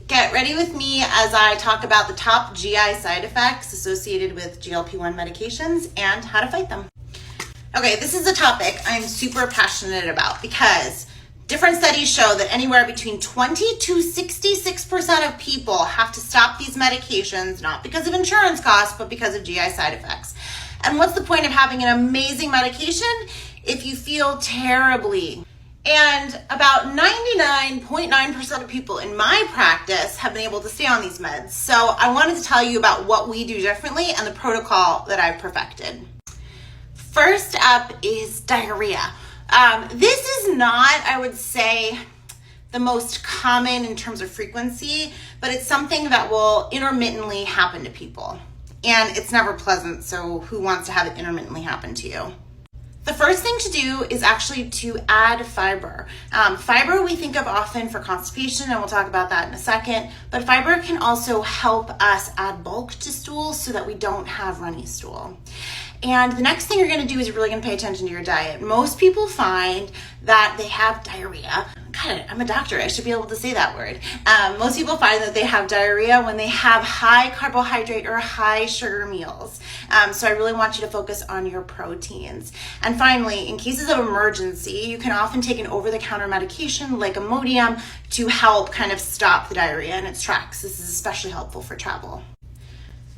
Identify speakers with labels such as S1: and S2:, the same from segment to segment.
S1: Get ready with me as I talk about the top GI side effects associated with GLP-1 medications and how to fight them. Okay, this is a topic I'm super passionate about because different studies show that anywhere between 20 to 66% of people have to stop these medications, not because of insurance costs, but because of GI side effects. And what's the point of having an amazing medication if you feel terribly? And about 99.9% of people in my practice have been able to stay on these meds. So I wanted to tell you about what we do differently and the protocol that I've perfected. First up is diarrhea. This is not, I would say, the most common in terms of frequency, but it's something that will intermittently happen to people. And it's never pleasant, so who wants to have it intermittently happen to you? The first thing to do is actually to add fiber. Fiber we think of often for constipation, and we'll talk about that in a second, but fiber can also help us add bulk to stool so that we don't have runny stool. And the next thing you're gonna do is you're really gonna pay attention to your diet. Most people find that they have diarrhea. God, I'm a doctor, I should be able to say that word. Most people find that they have diarrhea when they have high carbohydrate or high sugar meals. So I really want you to focus on your proteins. And finally, in cases of emergency, you can often take an over-the-counter medication like Imodium to help kind of stop the diarrhea in its tracks. This is especially helpful for travel.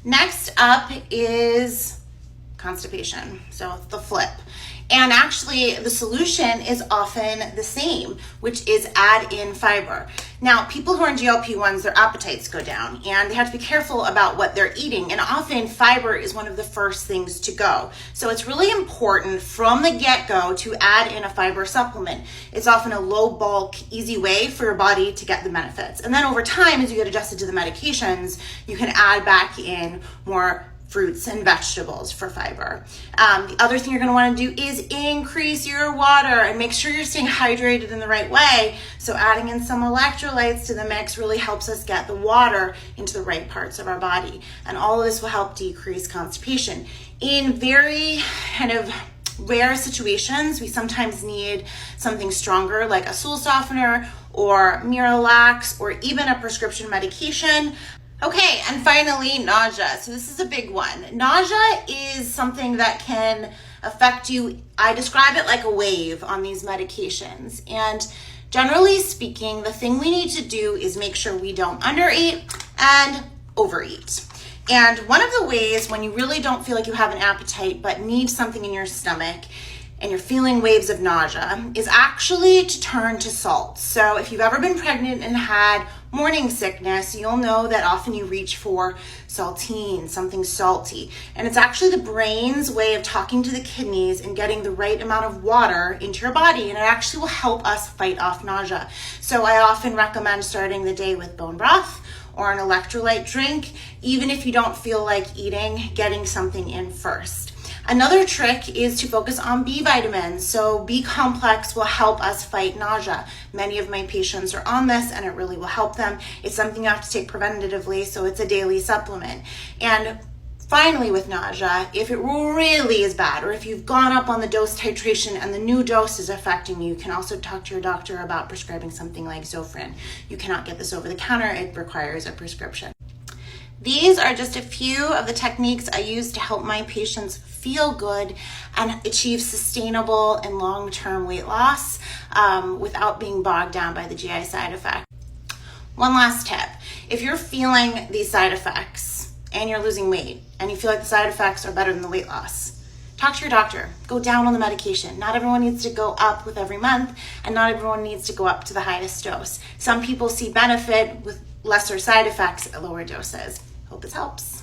S1: Next up is constipation, so the flip. And actually the solution is often the same, which is add in fiber. Now, people who are on GLP-1s, their appetites go down and they have to be careful about what they're eating. And often fiber is one of the first things to go. So it's really important from the get-go to add in a fiber supplement. It's often a low bulk, easy way for your body to get the benefits. And then over time, as you get adjusted to the medications, you can add back in more fruits and vegetables for fiber. The other thing you're gonna wanna do is increase your water and make sure you're staying hydrated in the right way. So adding in some electrolytes to the mix really helps us get the water into the right parts of our body. And all of this will help decrease constipation. In very kind of rare situations, we sometimes need something stronger like a stool softener or Miralax or even a prescription medication. Okay, and finally, nausea. So this is a big one. Nausea is something that can affect you. I describe it like a wave on these medications. And generally speaking, the thing we need to do is make sure we don't undereat and overeat. And one of the ways when you really don't feel like you have an appetite but need something in your stomach and you're feeling waves of nausea is actually to turn to salt. So if you've ever been pregnant and had morning sickness, you'll know that often you reach for saltine, something salty. And it's actually the brain's way of talking to the kidneys and getting the right amount of water into your body. And it actually will help us fight off nausea. So I often recommend starting the day with bone broth or an electrolyte drink, even if you don't feel like eating, getting something in first. Another trick is to focus on B vitamins. So B complex will help us fight nausea. Many of my patients are on this and it really will help them. It's something you have to take preventatively, so it's a daily supplement. And finally with nausea, if it really is bad or if you've gone up on the dose titration and the new dose is affecting you, you can also talk to your doctor about prescribing something like Zofran. You cannot get this over the counter, it requires a prescription. These are just a few of the techniques I use to help my patients feel good and achieve sustainable and long-term weight loss without being bogged down by the GI side effect. One last tip, if you're feeling these side effects and you're losing weight and you feel like the side effects are better than the weight loss, talk to your doctor, go down on the medication. Not everyone needs to go up with every month and not everyone needs to go up to the highest dose. Some people see benefit with lesser side effects at lower doses. Hope this helps.